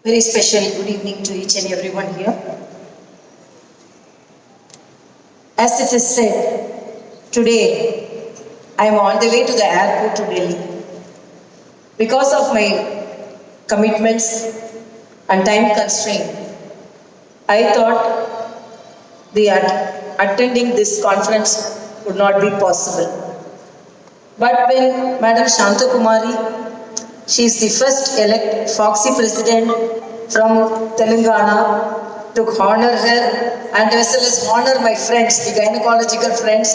Very special good evening to each and everyone here. As it is said, today I am on the way to the airport to Delhi. Because of my commitments and time constraint, I thought attending this conference would not be possible. But when Madam Shanta Kumari, she is the first elect Foxy president from Telangana, to honor her and as well as honor my friends, the gynecological friends,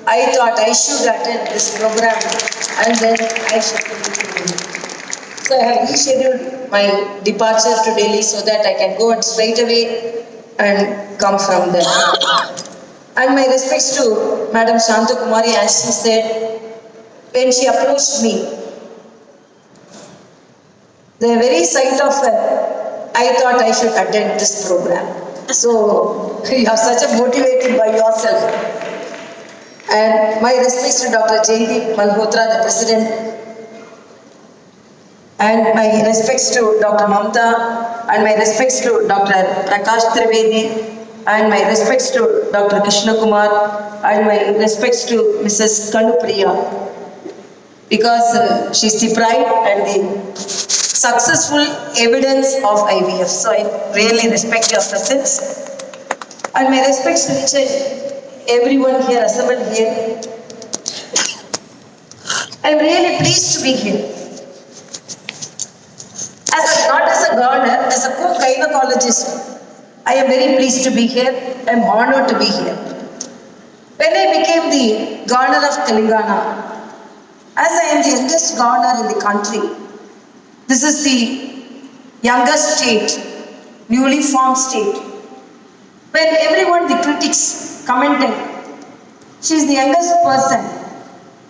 I thought I should attend this program and then I should continue. So I have rescheduled my departure to Delhi so that I can go and straight away and come from there. And my respects to Madam Shanta Kumari, as she said, when she approached me, the very sight of her, I thought I should attend this program. So you are such a motivated by yourself. And my respects to Dr. Jaydeep Malhotra, the president, and my respects to Dr. Mamta, and my respects to Dr. Prakash Trivedi, and my respects to Dr. Krishna Kumar, and my respects to Mrs. Kanupriya, because she's the pride and the successful evidence of IVF. So I really respect your presence. And my respects to each and everyone here, assembled here. I'm really pleased to be here. Not as a gardener, as a co-gynecologist, I am very pleased to be here. I am honored to be here. When I became the governor of Telangana, as I am the youngest governor in the country, this is the youngest state, newly formed state. When everyone, the critics, commented, she is the youngest person,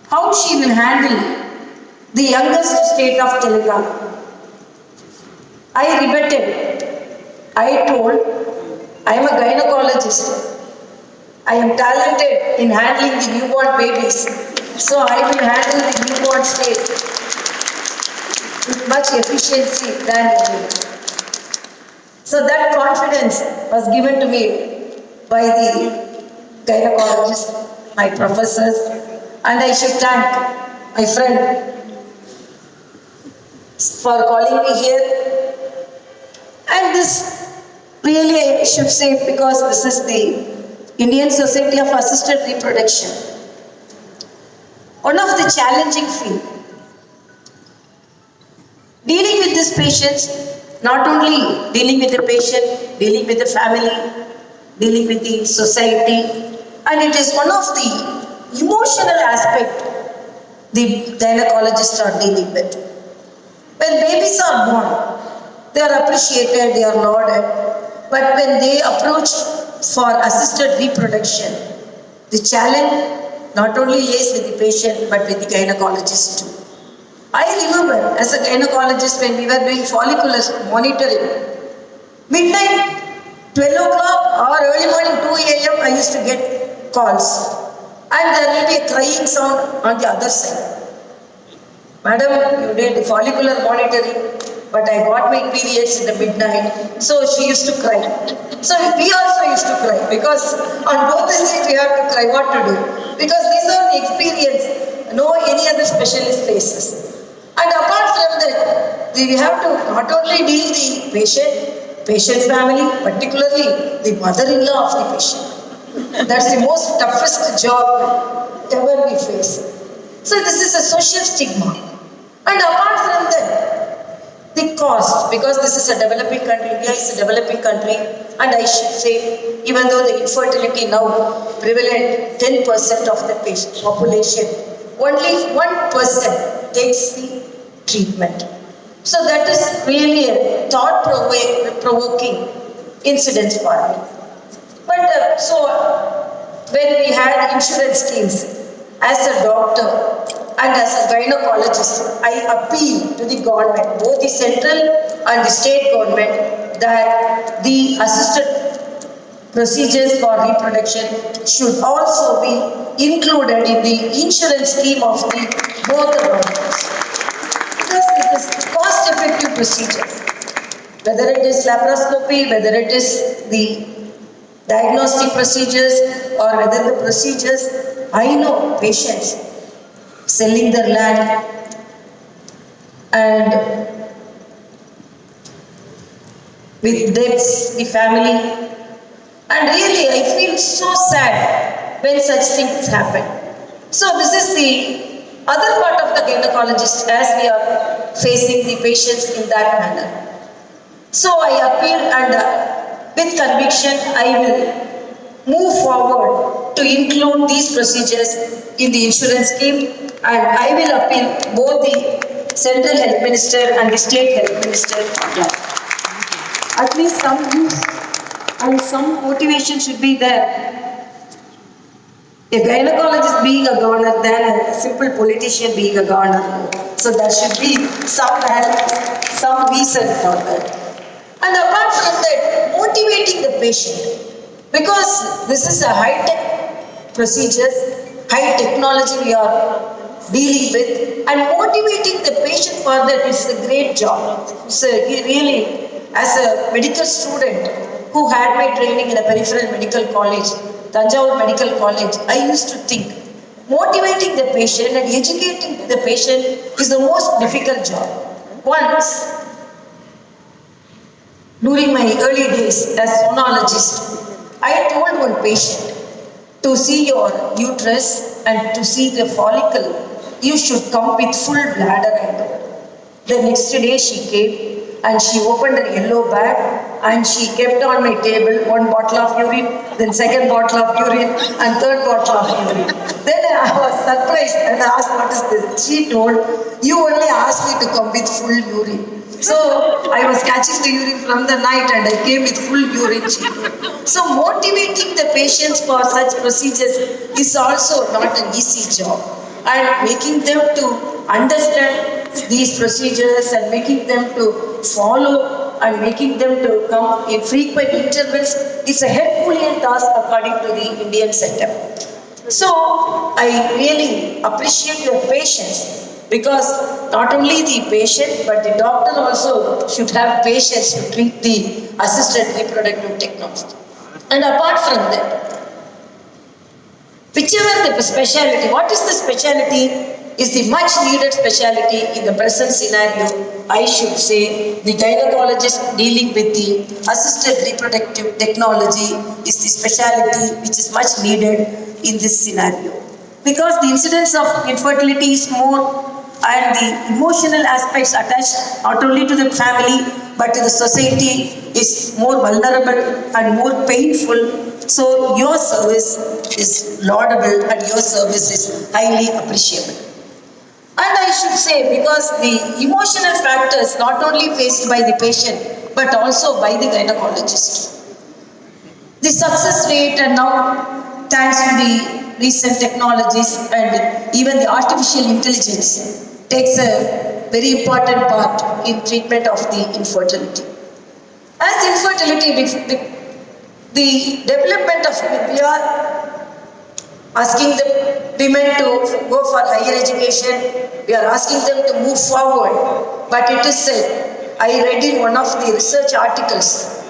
how she will handle the youngest state of Telangana. I rebutted. I told, I am a gynecologist. I am talented in handling the newborn babies. So I will handle the newborn state with much efficiency than you. So that confidence was given to me by the gynecologists, my professors, and I should thank my friend for calling me here. And this really I should say, because this is the Indian Society of Assisted Reproduction. One of the challenging field. Dealing with these patients, not only dealing with the patient, dealing with the family, dealing with the society, and it is one of the emotional aspect the gynecologists are dealing with. When babies are born, they are appreciated, they are lauded, but when they approach for assisted reproduction, the challenge not only lays with the patient but with the gynecologist too. I remember as a gynecologist when we were doing follicular monitoring, midnight, 12 o'clock or early morning 2 a.m. I used to get calls and there will be a crying sound on the other side. Madam, you did follicular monitoring, but I got my periods in the midnight, so she used to cry. So we also used to cry because on both the sides we have to cry. What to do? Because these are the experience no any other specialist faces. And apart from that, we have to not only deal the patient family, particularly the mother-in-law of the patient. That's the most toughest job ever we face. So this is a social stigma. And apart from that, the cost, because this is a developing country, India is a developing country, and I should say, even though the infertility now prevalent 10% of the patient population, only 1% takes the treatment. So that is really a thought-provoking incident for me. But when we had insurance schemes, as a doctor and as a gynecologist, I appeal to the government, both the central and the state government, that the assisted procedures for reproduction should also be included in the insurance scheme of both the governments. Because it is cost-effective procedure. whether it is laparoscopy, whether it is the diagnostic procedures or whether the procedures, I know patients selling their land and with debts, the family. And really, I feel so sad when such things happen. So this is the other part of the gynecologist as we are facing the patients in that manner. So I appeal and with conviction I will move forward to include these procedures in the insurance scheme, and I will appeal both the central health minister and the state health minister for that. At least some use and some motivation should be there. A gynecologist being a governor than a simple politician being a governor. So there should be some help, some reason for that. And apart from that, motivating the patient. Because this is a high-tech procedure, high technology we are dealing with, and motivating the patient for that is a great job. So he really, as a medical student who had my training in a peripheral medical college, Tanjavur Medical College, I used to think motivating the patient and educating the patient is the most difficult job. Once, during my early days as sonologist, I told one patient, to see your uterus and to see the follicle, you should come with full bladder and all. The next day she came and she opened a yellow bag and she kept on my table one bottle of urine, then second bottle of urine and third bottle of urine. Then I was surprised and asked, what is this? She told, you only asked me to come with full urine. So I was catching the urine from the night and I came with full urine. So motivating the patients for such procedures is also not an easy job. And making them to understand these procedures and making them to follow and making them to come in frequent intervals is a Herculean task according to the Indian setup. So I really appreciate your patience. Because not only the patient, but the doctor also should have patience to treat the assisted reproductive technology. And apart from that, whichever the specialty, what is the specialty is the much needed specialty in the present scenario. I should say the gynecologist dealing with the assisted reproductive technology is the specialty which is much needed in this scenario. Because the incidence of infertility is more, and the emotional aspects attached not only to the family but to the society is more vulnerable and more painful. So your service is laudable and your service is highly appreciable. And I should say, because the emotional factors not only faced by the patient but also by the gynecologist. The success rate, and now thanks to the recent technologies and even the artificial intelligence, takes a very important part in treatment of the infertility. As infertility, the development of, we are asking the women to go for higher education, we are asking them to move forward, but it is said, I read in one of the research articles,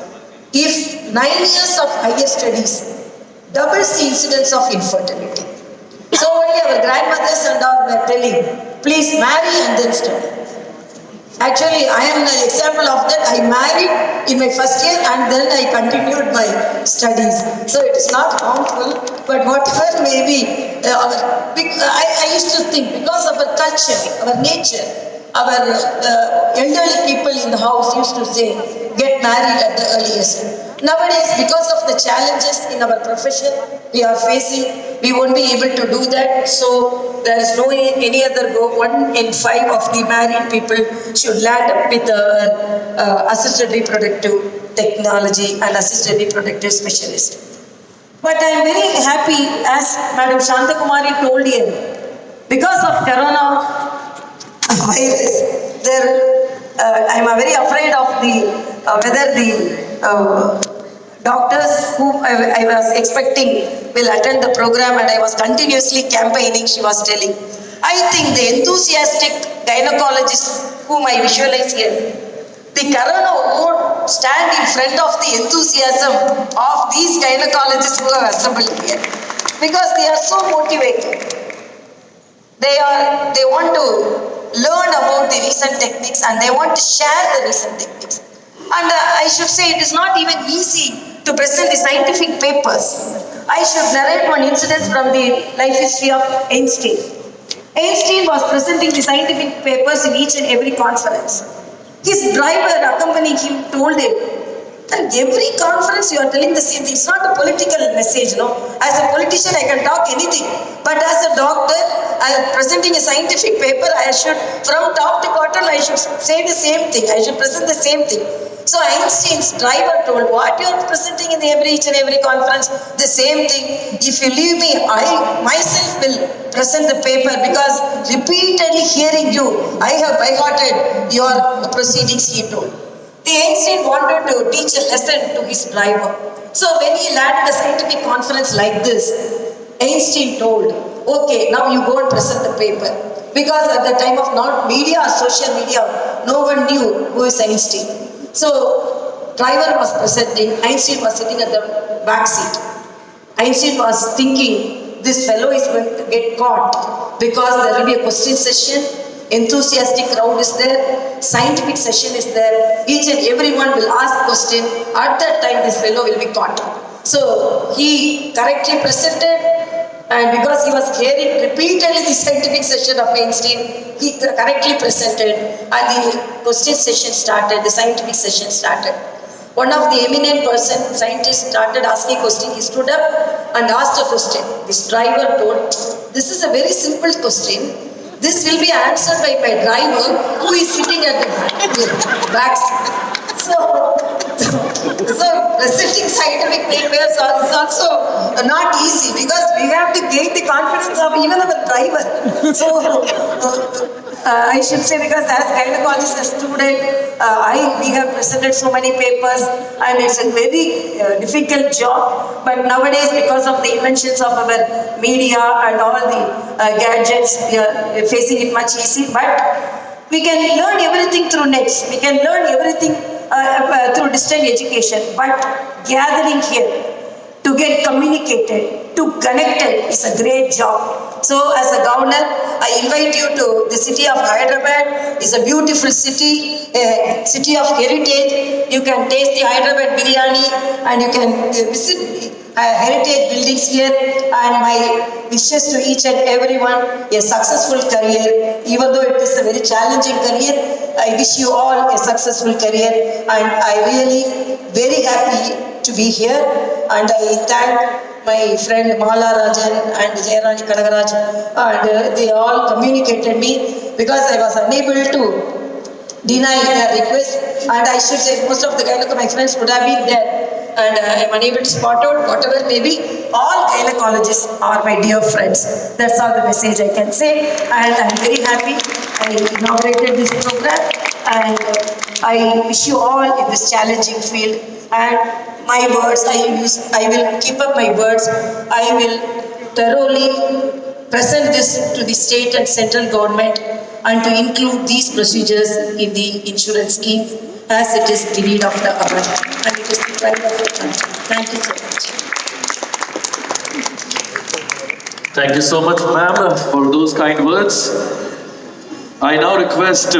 if 9 years of higher studies doubles the incidence of infertility. So only our grandmothers and all were telling, please marry and then study. Actually, I am an example of that. I married in my first year and then I continued my studies. So it is not harmful, but whatever may be, I used to think, because of our culture, our nature, our elderly people in the house used to say, get married at the earliest. Nowadays, because of the challenges in our profession we are facing, we won't be able to do that. So there is no any other go. 1 in 5 of the married people should land up with assisted reproductive technology and assisted reproductive specialist. But I am very happy, as Madam Shantakumari told you, because of Corona virus, I am very afraid of the whether the doctors whom I was expecting will attend the program, and I was continuously campaigning, she was telling. I think the enthusiastic gynecologists whom I visualize here, The corona won't stand in front of the enthusiasm of these gynecologists who have assembled here, because they are so motivated. They want to learn about the recent techniques and they want to share the recent techniques. And I should say it is not even easy to present the scientific papers. I should narrate one incident from the life history of Einstein. Einstein was presenting the scientific papers in each and every conference. His driver accompanying him told him, and every conference you are telling the same thing. It's not a political message, no. As a politician, I can talk anything. But as a doctor, I am presenting a scientific paper. I should, from top to bottom, I should say the same thing. I should present the same thing. So Einstein's driver told, what you are presenting in each and every conference, the same thing. If you leave me, I myself will present the paper, because repeatedly hearing you, I have by-hearted your proceedings, he told. The Einstein wanted to teach a lesson to his driver. So when he landed a scientific conference like this, Einstein told, okay, now you go and present the paper. Because at the time of not media or social media, no one knew who is Einstein. So driver was presenting, Einstein was sitting at the back seat. Einstein was thinking, this fellow is going to get caught, because there will be a question session, enthusiastic crowd is there, scientific session is there, each and everyone will ask question. At that time this fellow will be caught. So he correctly presented, and because he was hearing repeatedly the scientific session of Einstein, he correctly presented, and the question session started, the scientific session started. One of the eminent scientists started asking a question. He stood up and asked a question. This driver told, this is a very simple question. This will be answered by my driver, who is sitting at the back seat. So presenting scientific papers is also not easy, because we have to gain the confidence of even our driver. So I should say, because as gynecologist, as student, we have presented so many papers, and it's a very difficult job. But nowadays, because of the inventions of our media and all the gadgets, we are facing it much easy. But we can learn everything through nets. We can learn everything through distant education. But gathering here to get communicated, to connected is a great job. So as a governor, I invite you to the city of Hyderabad. It's a beautiful city, a city of heritage. You can taste the Hyderabad biryani, and you can visit heritage buildings here. And my wishes to each and everyone a successful career. Even though it is a very challenging career, I wish you all a successful career, and I really very happy to be here. And I thank my friend Mala Rajan and Jayarani Kanagaraj, and they all communicated me, because I was unable to deny their request. And I should say, most of the my friends would have been there, and I am unable to spot out whatever may be. All gynecologists are my dear friends. That's all the message I can say. And I'm very happy I inaugurated this program, and I wish you all in this challenging field. And my words, I will keep up my words. I will thoroughly present this to the state and central government, and to include these procedures in the insurance scheme, as it is the need of the hour, and it is the pride of the country. Thank you so much. Thank you so much, ma'am, for those kind words. I now request